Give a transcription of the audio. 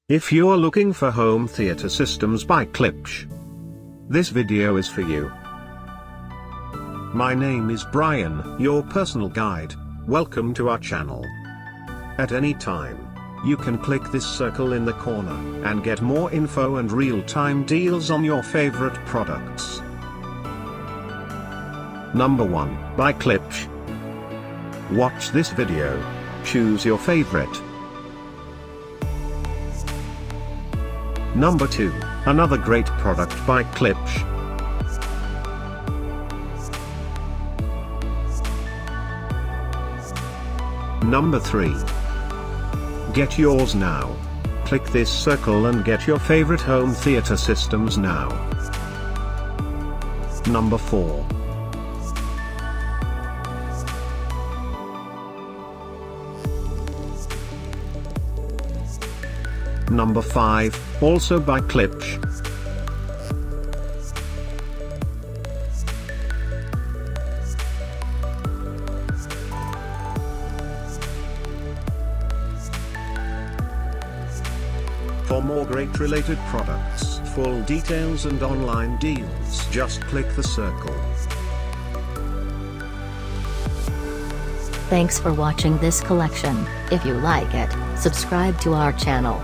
If you're looking for home theater systems by Klipsch, this video is for you. My name is Brian, your personal guide. Welcome to our channel. At any time, you can click this circle in the corner and get more info and real-time deals on your favorite products. Number 1, by Klipsch. Watch this video. Choose your favorite. Number 2, another great product by Klipsch. Number 3. Get yours now. Click this circle and get your favorite home theater systems now. Number 4. Number 5, also by Klipsch. For more great related products, full details and online deals, just click the circle. Thanks for watching this collection. If you like it, subscribe to our channel.